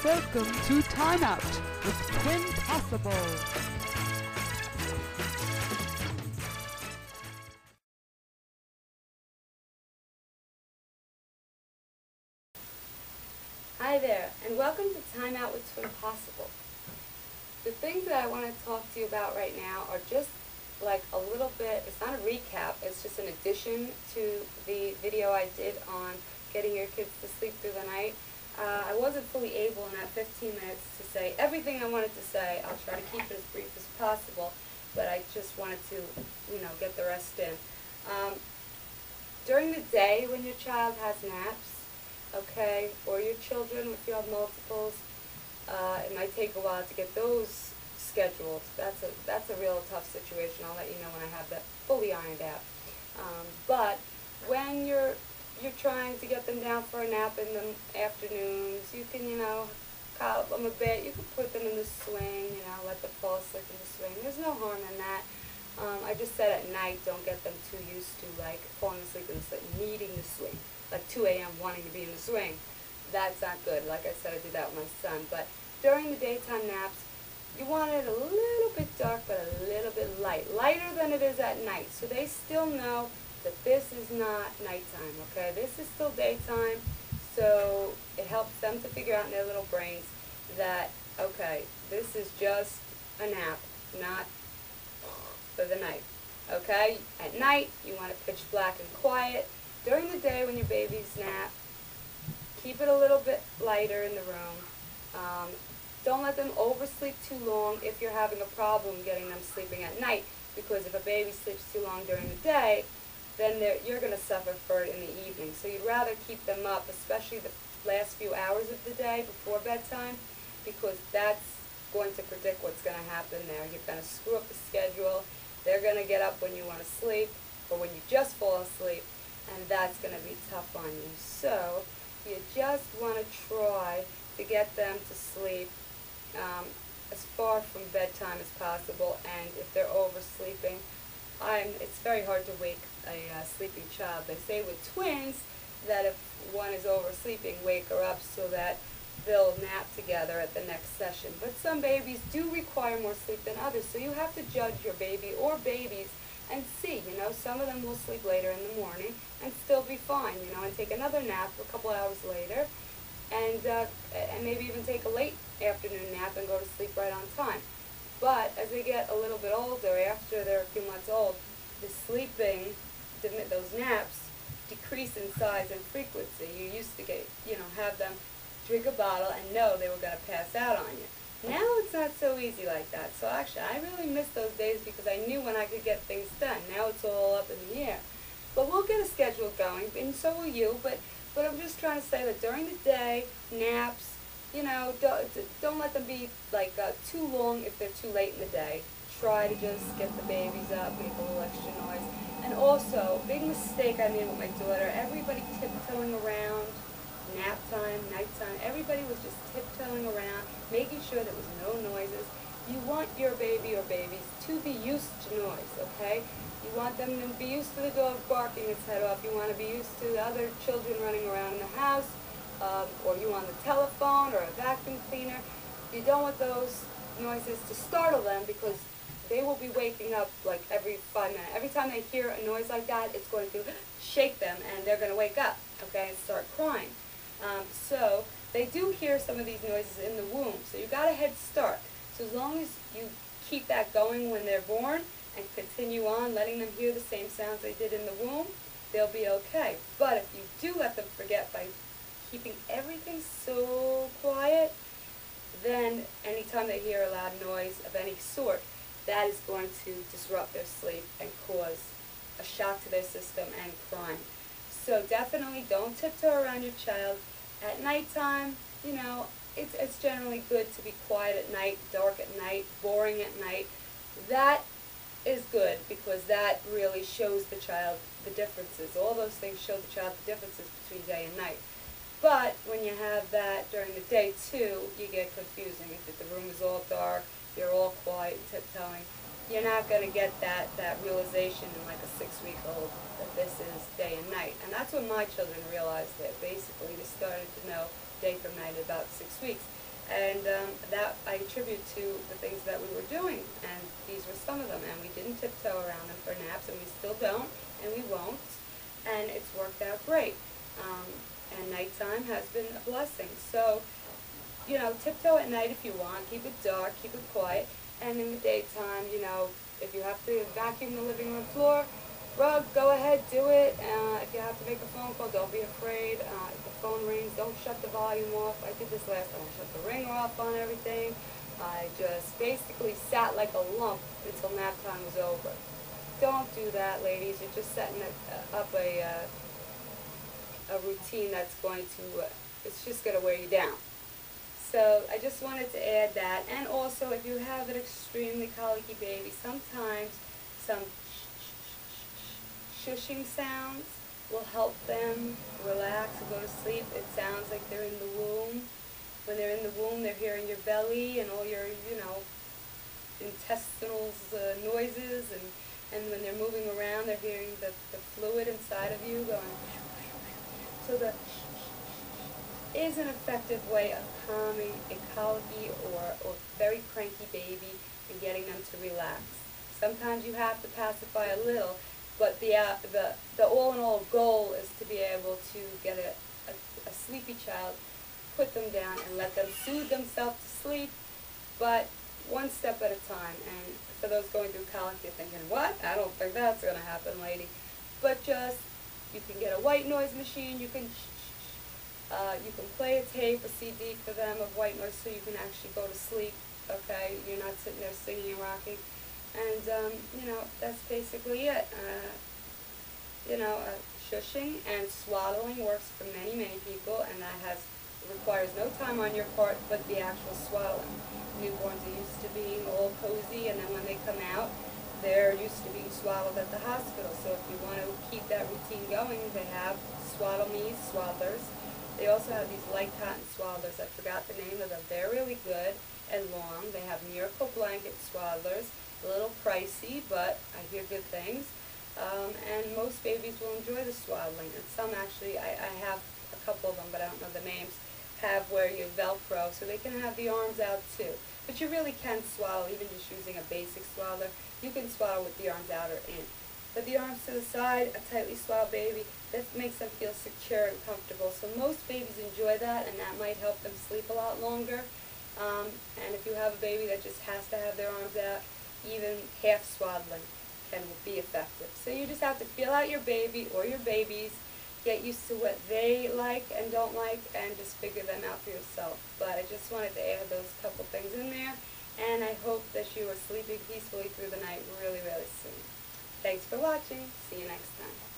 Welcome to TOWT with Twinpossible. Hi there, and welcome to Time Out with Twinpossible. The things that I want to talk to you about right now are just like a little bit, it's not a recap, it's just an addition to the video I did on getting your kids to sleep through the night. I wasn't fully able in that 15 minutes to say everything I wanted to say. I'll try to keep it as brief as possible, but I just wanted to, get the rest in. During the day when your child has naps, okay, or your children if you have multiples, it might take a while to get those scheduled. That's a real tough situation. I'll let you know when I have that fully ironed out. But when you're trying to get them down for a nap in the afternoons, you can, coddle them a bit. You can put them in the swing, let them fall asleep in the swing. There's no harm in that. I just said at night, don't get them too used to like falling asleep in the swing, needing the swing, like 2 a.m. wanting to be in the swing. That's not good. Like I said, I did that with my son. But during the daytime naps, you want it a little bit dark, but a little bit light, lighter than it is at night, so they still know that this is not nighttime, okay? This is still daytime, so it helps them to figure out in their little brains that, okay, this is just a nap, not for the night, okay? At night, you want it pitch black and quiet. During the day when your babies nap, keep it a little bit lighter in the room. Don't let them oversleep too long if you're having a problem getting them sleeping at night, because if a baby sleeps too long during the day, then you're going to suffer for it in the evening. So you'd rather keep them up, especially the last few hours of the day before bedtime, because that's going to predict what's going to happen there. You're going to screw up the schedule. They're going to get up when you want to sleep or when you just fall asleep, and that's going to be tough on you. So you just want to try to get them to sleep as far from bedtime as possible, and if they're oversleeping, it's very hard to wake a sleeping child. They say with twins that if one is oversleeping, wake her up so that they'll nap together at the next session. But some babies do require more sleep than others, so you have to judge your baby or babies and see, some of them will sleep later in the morning and still be fine, and take another nap a couple hours later, and maybe even take a late afternoon nap and go to sleep right on time. But as they get a little bit older, after they're a few months old, the sleeping, those naps, decrease in size and frequency. You used to have them drink a bottle and know they were going to pass out on you. Now it's not so easy like that. So actually, I really miss those days because I knew when I could get things done. Now it's all up in the air. But we'll get a schedule going, and so will you. But I'm just trying to say that during the day, naps, don't let them be like too long if they're too late in the day. Try to just get the babies up, make a little extra noise. And also, big mistake I made with my daughter, everybody tiptoeing around, nap time, nighttime, everybody was just tiptoeing around, making sure there was no noises. You want your baby or babies to be used to noise, okay? You want them to be used to the dog barking its head off. You want to be used to other children running around in the house, or you on the telephone or a vacuum cleaner. You don't want those noises to startle them, because they will be waking up like every 5 minutes. Every time they hear a noise like that, it's going to shake them and they're going to wake up, okay, and start crying. So they do hear some of these noises in the womb, so you got a head start. So as long as you keep that going when they're born and continue on letting them hear the same sounds they did in the womb, they'll be okay. But if you do let them forget by keeping everything so quiet, then anytime they hear a loud noise of any sort, that is going to disrupt their sleep and cause a shock to their system and crime. So definitely don't tiptoe around your child. At nighttime, it's generally good to be quiet at night, dark at night, boring at night. That is good, because that really shows the child the differences. All those things show the child the differences between day and night. But when you have that during the day too, you get confusing. If the room is all dark, you're all quiet, tiptoeing, you're not going to get that realization in like a 6-week-old that this is day and night. And that's when my children realized it. Basically, they started to know day from night at about 6 weeks. And that I attribute to the things that we were doing, and these were some of them. And we didn't tiptoe around them for naps, and we still don't, and we won't. And it's worked out great. And nighttime has been a blessing. So, you know, tiptoe at night if you want. Keep it dark, keep it quiet. And in the daytime, you know, if you have to vacuum the living room floor, rug, go ahead, do it. If you have to make a phone call, don't be afraid. If the phone rings, don't shut the volume off. I did this last time. I shut the ringer off on everything. I just basically sat like a lump until nap time was over. Don't do that, ladies. You're just setting up a routine that's going to, it's just going to wear you down. So I just wanted to add that. And also, if you have an extremely colicky baby, sometimes some shushing sounds will help them relax and go to sleep. It sounds like they're in the womb. When they're in the womb, they're hearing your belly and all your, you know, intestinal noises, and when they're moving around, they're hearing the fluid inside of you going. So the is an effective way of calming a colicky or very cranky baby and getting them to relax. Sometimes you have to pacify a little, but the all-in-all goal is to be able to get a sleepy child, put them down and let them soothe themselves to sleep, but one step at a time. And for those going through colic, you're thinking, what? I don't think that's going to happen, lady. But just, you can get a white noise machine, you can play a tape, a CD for them of white noise so you can actually go to sleep, okay? You're not sitting there singing and rocking. And, you know, that's basically it. You know, shushing and swallowing works for many, many people, and that requires no time on your part but the actual swallowing. Newborns are used to being all cozy, and then when they come out, they're used to being swallowed at the hospital. So if you want to keep that routine going, they have Swaddle Me swaddlers. They also have these light cotton swaddlers. I forgot the name of them. They're really good and long. They have Miracle Blanket swaddlers. A little pricey, but I hear good things. And most babies will enjoy the swaddling. And some actually, I have a couple of them, but I don't know the names, have where you Velcro, so they can have the arms out too. But you really can swaddle, even just using a basic swaddler. You can swaddle with the arms out or in. But the arms to the side, a tightly swaddled baby, that makes them feel secure and comfortable. So most babies enjoy that, and that might help them sleep a lot longer. And if you have a baby that just has to have their arms out, even half swaddling can be effective. So you just have to feel out your baby or your babies, get used to what they like and don't like, and just figure them out for yourself. But I just wanted to add those couple things in there, and I hope that you are sleeping peacefully through the night really, really soon. Thanks for watching. See you next time.